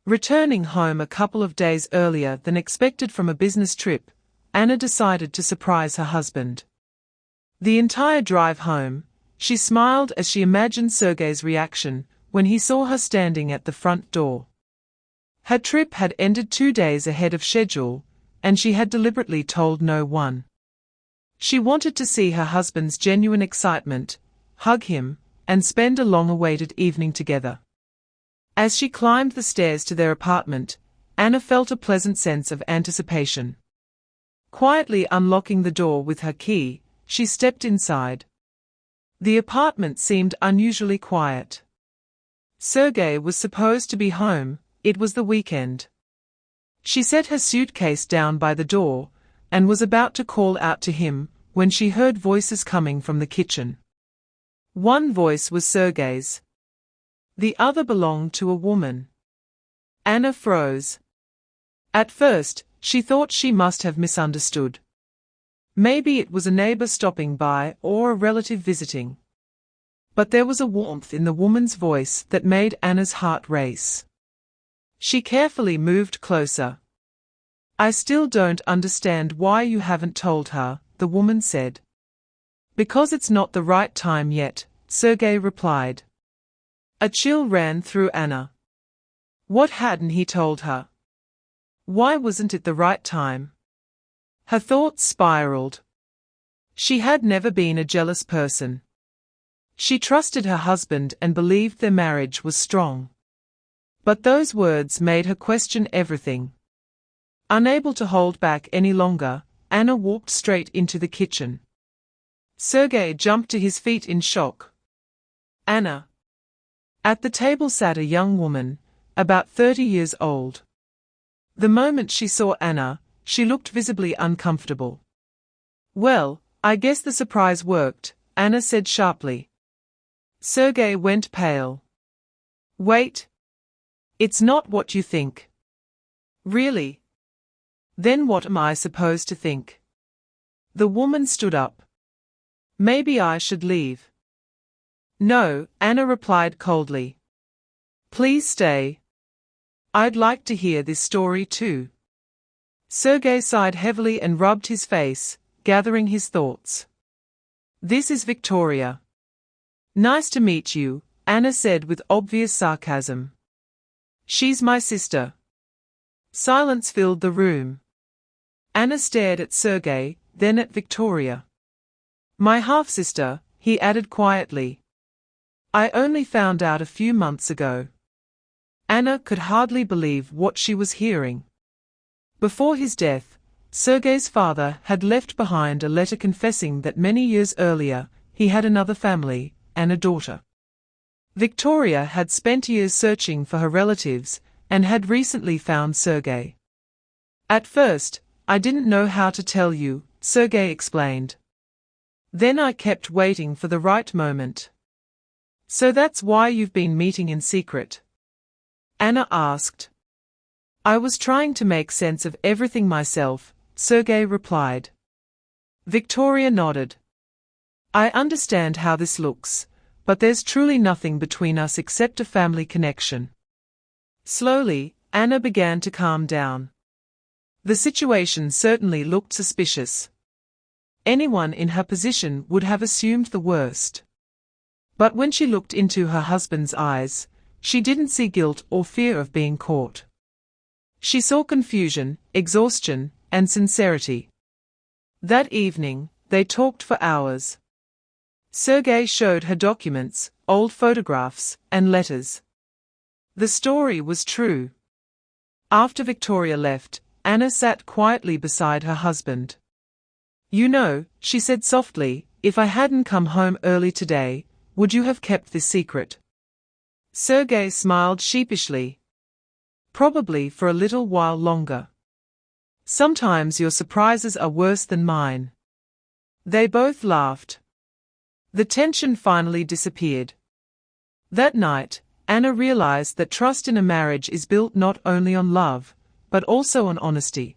Returning home a couple of days earlier than expected from a business trip, Anna decided to surprise her husband. The entire drive home, she smiled as she imagined Sergei's reaction when he saw her standing at the front door. Her trip had ended 2 days ahead of schedule, and she had deliberately told no one. She wanted to see her husband's genuine excitement, hug him, and spend a long-awaited evening together. As she climbed the stairs to their apartment, Anna felt a pleasant sense of anticipation. Quietly unlocking the door with her key, she stepped inside. The apartment seemed unusually quiet. Sergei was supposed to be home, it was the weekend. She set her suitcase down by the door, and was about to call out to him, when she heard voices coming from the kitchen. One voice was Sergei's. The other belonged to a woman. Anna froze. At first, she thought she must have misunderstood. Maybe it was a neighbor stopping by or a relative visiting. But there was a warmth in the woman's voice that made Anna's heart race. She carefully moved closer. "I still don't understand why you haven't told her," the woman said. "Because it's not the right time yet," Sergei replied. A chill ran through Anna. What hadn't he told her? Why wasn't it the right time? Her thoughts spiraled. She had never been a jealous person. She trusted her husband and believed their marriage was strong. But those words made her question everything. Unable to hold back any longer, Anna walked straight into the kitchen. Sergei jumped to his feet in shock. "Anna." At the table sat a young woman, about 30 years old. The moment she saw Anna, she looked visibly uncomfortable. "Well, I guess the surprise worked," Anna said sharply. Sergei went pale. "Wait. It's not what you think." "Really? Then what am I supposed to think?" The woman stood up. "Maybe I should leave." "No," Anna replied coldly. "Please stay. I'd like to hear this story too." Sergei sighed heavily and rubbed his face, gathering his thoughts. "This is Victoria." "Nice to meet you," Anna said with obvious sarcasm. "She's my sister." Silence filled the room. Anna stared at Sergei, then at Victoria. "My half-sister," he added quietly. "I only found out a few months ago." Anna could hardly believe what she was hearing. Before his death, Sergei's father had left behind a letter confessing that many years earlier, he had another family, and a daughter. Victoria had spent years searching for her relatives, and had recently found Sergei. "At first, I didn't know how to tell you," Sergei explained. "Then I kept waiting for the right moment." "So that's why you've been meeting in secret?" Anna asked. "I was trying to make sense of everything myself," Sergei replied. Victoria nodded. "I understand how this looks, but there's truly nothing between us except a family connection." Slowly, Anna began to calm down. The situation certainly looked suspicious. Anyone in her position would have assumed the worst. But when she looked into her husband's eyes, she didn't see guilt or fear of being caught. She saw confusion, exhaustion, and sincerity. That evening, they talked for hours. Sergei showed her documents, old photographs, and letters. The story was true. After Victoria left, Anna sat quietly beside her husband. "You know," she said softly, "if I hadn't come home early today, would you have kept this secret?" Sergei smiled sheepishly. "Probably for a little while longer. Sometimes your surprises are worse than mine." They both laughed. The tension finally disappeared. That night, Anna realized that trust in a marriage is built not only on love, but also on honesty.